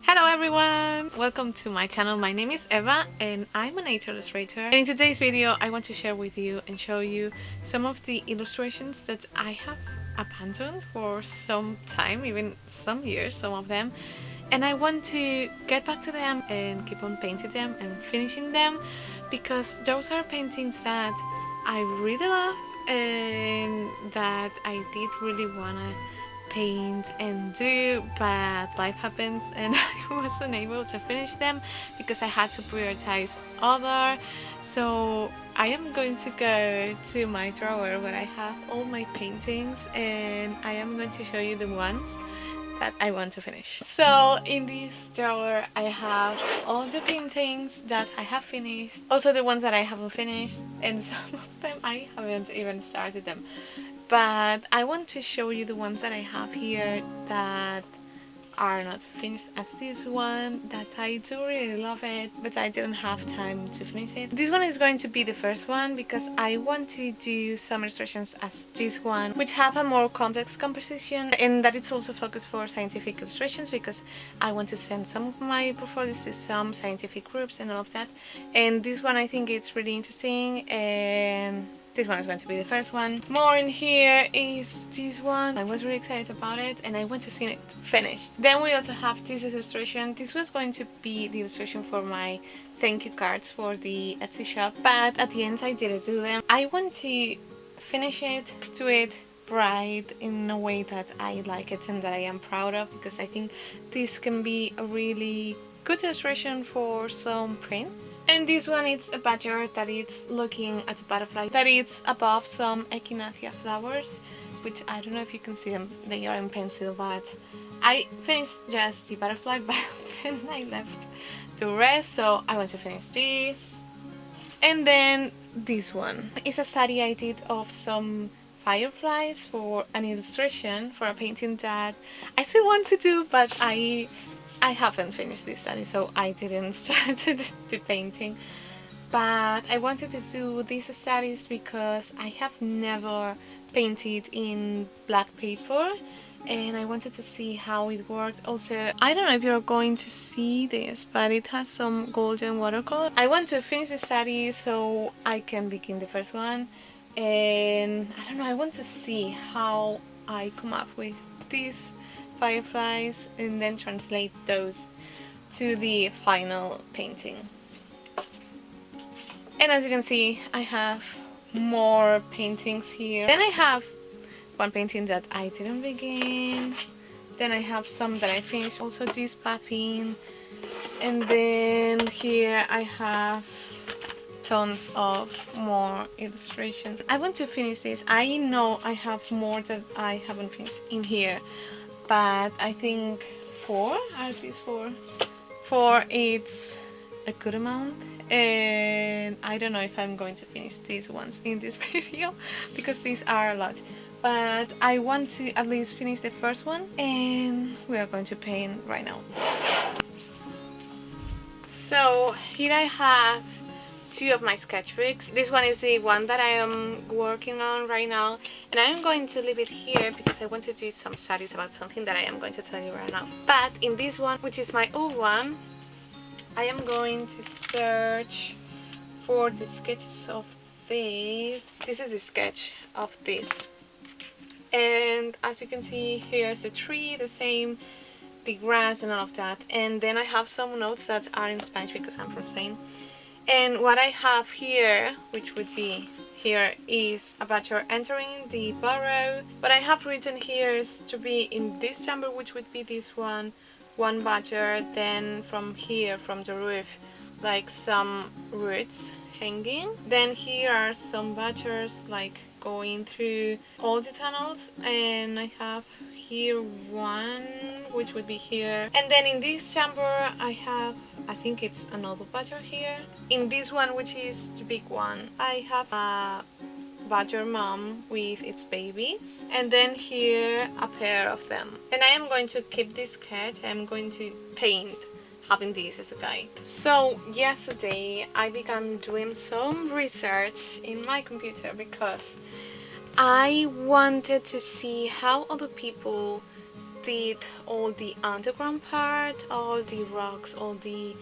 Hello everyone! Welcome to my channel. My name is Eva and I'm a nature illustrator. And in today's video I want to share with you and show you some of the illustrations that I have abandoned for some time, even some years, some of them. And I want to get back to them and keep on painting them and finishing them, because those are paintings that I really love and that I did really wanna paint and do, but life happens and I wasn't able to finish them because I had to prioritize other. So I am going to go to my drawer where I have all my paintings and I am going to show you the ones that I want to finish. So in this drawer I have all the paintings that I have finished, also the ones that I haven't finished, and some of them I haven't even started them. But I want to show you the ones that I have here that are not finished, as this one that I do really love it, but I didn't have time to finish it. This one is going to be the first one because I want to do some illustrations as this one, which have a more complex composition, and that it's also focused for scientific illustrations because I want to send some of my portfolios to some scientific groups and all of that. And this one I think it's really interesting, and this one is going to be the first one. More in here is this one. I was really excited about it and I want to see it finished. Then we also have this illustration. This was going to be the illustration for my thank you cards for the Etsy shop, but at the end I didn't do them. I want to finish it, do it right in a way that I like it and that I am proud of, because I think this can be a really good illustration for some prints. And this one, it's a badger that is looking at a butterfly that is above some echinacea flowers, which I don't know if you can see them, they are in pencil, but I finished just the butterfly, but then I left the rest, so I want to finish this. And then this one is a study I did of some fireflies for an illustration for a painting that I still want to do, but I haven't finished this study, so I didn't start the painting. But I wanted to do these studies because I have never painted in black paper and I wanted to see how it worked. Also, I don't know if you're going to see this, but it has some golden watercolor. I want to finish the study so I can begin the first one, and I don't know, I want to see how I come up with these fireflies and then translate those to the final painting. And as you can see, I have more paintings here. Then I have one painting that I didn't begin. Then I have some that I finished, also this puffin. And then here I have tons of more illustrations. I want to finish this. I know I have more that I haven't finished in here, but I think 4 are these 4. 4, it's a good amount, and I don't know if I'm going to finish these ones in this video because these are a lot, but I want to at least finish the first one, and we are going to paint right now. So here I have 2 of my sketchbooks. This one is the one that I am working on right now, and I am going to leave it here because I want to do some studies about something that I am going to tell you right now. But in this one, which is my old one, I am going to search for the sketches of this. This is a sketch of this, and as you can see, here's the tree, the same, the grass and all of that. And then I have some notes that are in Spanish because I'm from Spain. And what I have here, which would be here, is a badger entering the burrow. What I have written here is to be in this chamber, which would be this one badger, then from here, from the roof, like some roots hanging. Then here are some badgers like going through all the tunnels, and I have here one, which would be here. And then in this chamber I have, I think it's another badger here. In this one, which is the big one, I have a badger mom with its babies, and then here a pair of them. And I am going to keep this sketch. I am going to paint having this as a guide. So yesterday I began doing some research in my computer because I wanted to see how other people did all the underground part, all the rocks, all the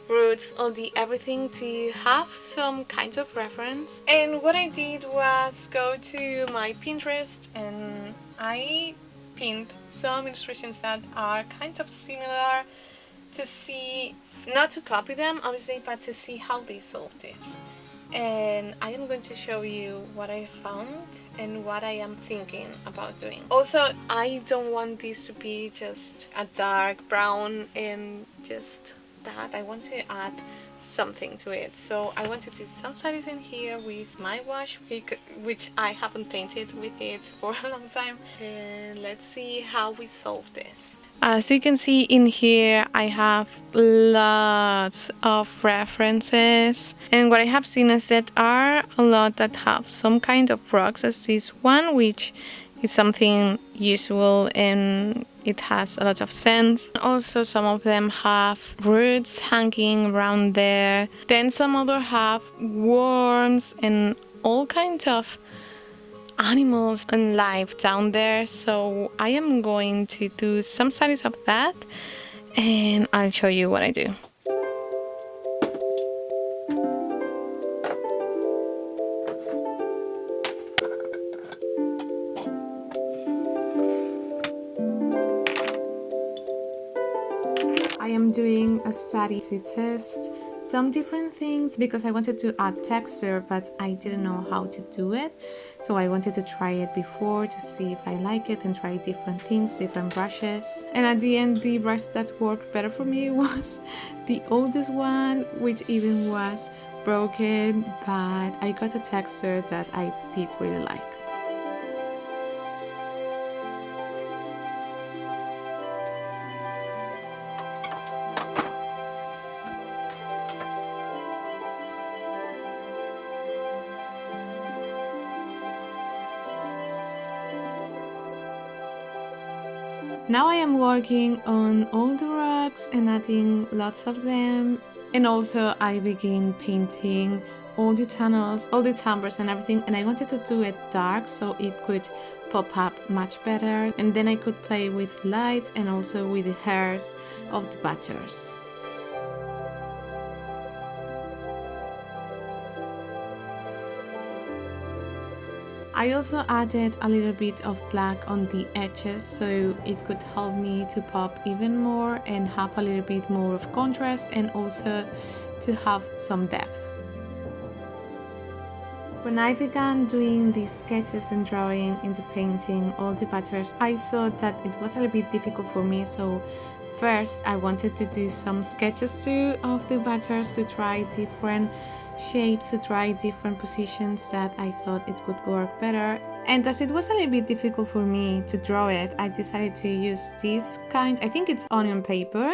roots, all the everything to have some kind of reference. And what I did was go to my Pinterest and I pinned some illustrations that are kind of similar to see, not to copy them obviously, but to see how they solved this. And I am going to show you what I found and what I am thinking about doing. Also, I don't want this to be just a dark brown and just that. I want to add something to it, so I wanted to do some studies in here with my wash, which I haven't painted with it for a long time, and let's see how we solve this. As you can see in here, I have lots of references, and what I have seen is that are a lot that have some kind of rocks, as this one, which is something usual and it has a lot of sense. Also, some of them have roots hanging around there. Then some other have worms and all kinds of animals and life down there. So I am going to do some studies of that and I'll show you what I do. I am doing a study to test some different things because I wanted to add texture, but I didn't know how to do it. So I wanted to try it before to see if I like it and try different things, different brushes. And at the end, the brush that worked better for me was the oldest one, which even was broken, but I got a texture that I did really like. Now I am working on all the rocks and adding lots of them, and also I begin painting all the tunnels, all the timbers and everything, and I wanted to do it dark so it could pop up much better, and then I could play with lights and also with the hairs of the badgers. I also added a little bit of black on the edges so it could help me to pop even more and have a little bit more of contrast and also to have some depth. When I began doing these sketches and drawing into painting all the badgers, I saw that it was a little bit difficult for me, so first I wanted to do some sketches too of the badgers to try different shapes, to try different positions that I thought it could work better. And as it was a little bit difficult for me to draw it, I decided to use this kind, I think it's onion paper.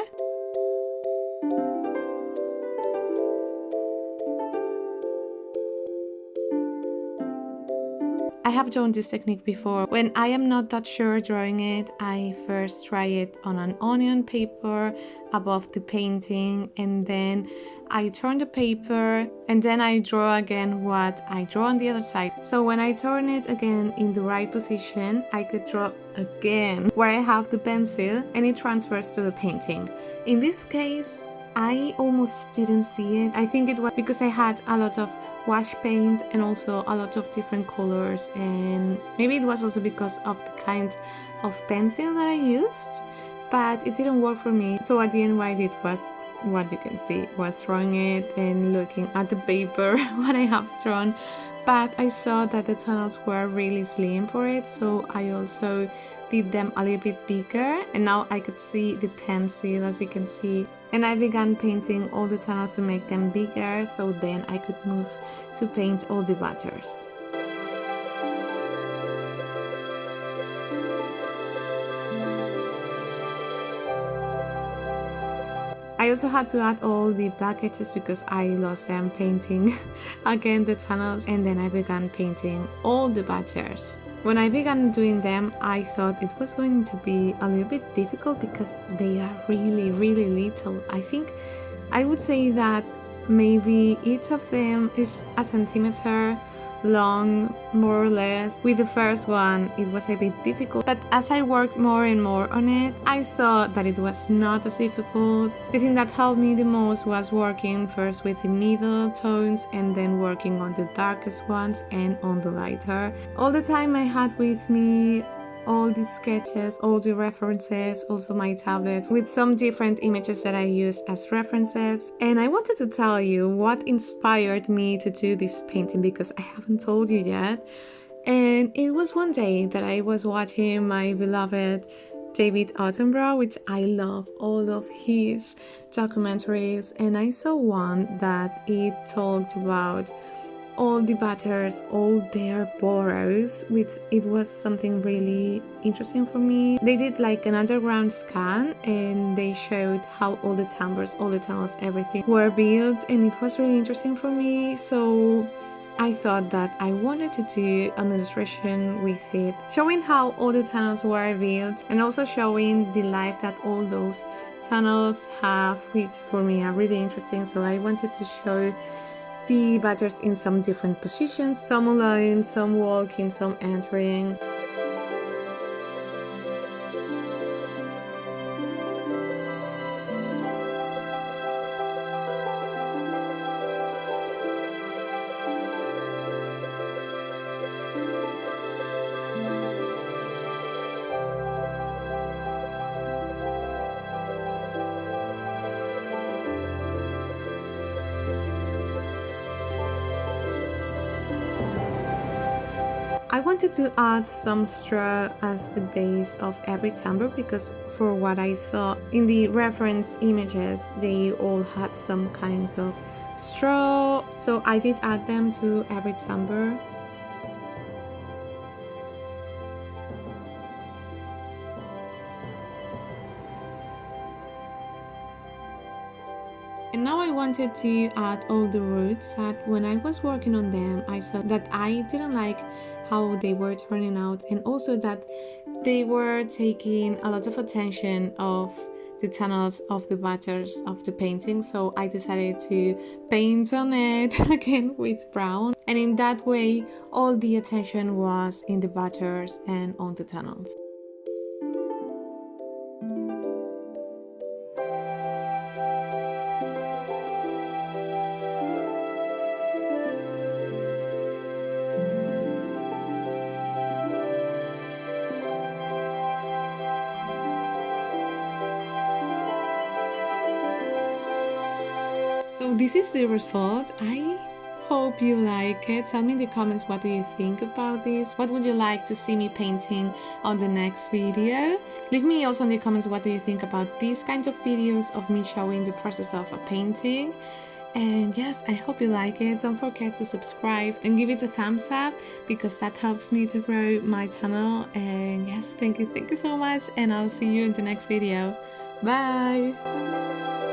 I have drawn this technique before. When I am not that sure drawing it, I first try it on an onion paper above the painting, and then I turn the paper and then I draw again what I draw on the other side. So when I turn it again in the right position, I could draw again where I have the pencil and it transfers to the painting. In this case, I almost didn't see it. I think it was because I had a lot of wash paint and also a lot of different colors, and maybe it was also because of the kind of pencil that I used, but it didn't work for me. So at the end, what I did was what you can see, was drawing it and looking at the paper what I have drawn, but I saw that the tunnels were really slim for it, so I also did them a little bit bigger, and now I could see the pencil, as you can see, and I began painting all the tunnels to make them bigger, so then I could move to paint all the badgers. I also had to add all the black edges because I lost them painting again the tunnels, and then I began painting all the badgers. When I began doing them, I thought it was going to be a little bit difficult because they are really little. I think I would say that maybe each of them is a centimeter long, more or less. With the first one, it was a bit difficult, but as I worked more and more on it, I saw that it was not as difficult. The thing that helped me the most was working first with the middle tones and then working on the darkest ones and on the lighter. All the time I had with me all the sketches, all the references, also my tablet with some different images that I use as references. And I wanted to tell you what inspired me to do this painting, because I haven't told you yet. And it was one day that I was watching my beloved David Attenborough, which I love all of his documentaries, and I saw one that it talked about all the batters, all their burrows, which it was something really interesting for me. They did like an underground scan and they showed how all the timbers, all the tunnels, everything were built, and it was really interesting for me. So I thought that I wanted to do an illustration with it, showing how all the tunnels were built and also showing the life that all those tunnels have, which for me are really interesting. So I wanted to show the batters in some different positions, some alone, some walking, some entering. I wanted to add some straw as the base of every timber, because for what I saw in the reference images, they all had some kind of straw. So I did add them to every timber. And now I wanted to add all the roots, but when I was working on them, I saw that I didn't like how they were turning out, and also that they were taking a lot of attention of the tunnels of the batters of the painting. So I decided to paint on it again with brown, and in that way all the attention was in the batters and on the tunnels. So this is the result. I hope you like it. Tell me in the comments, what do you think about this? What would you like to see me painting on the next video? Leave me also in the comments, what do you think about these kinds of videos of me showing the process of a painting? And yes, I hope you like it. Don't forget to subscribe and give it a thumbs up, because that helps me to grow my channel. And yes, thank you so much, and I'll see you in the next video. Bye.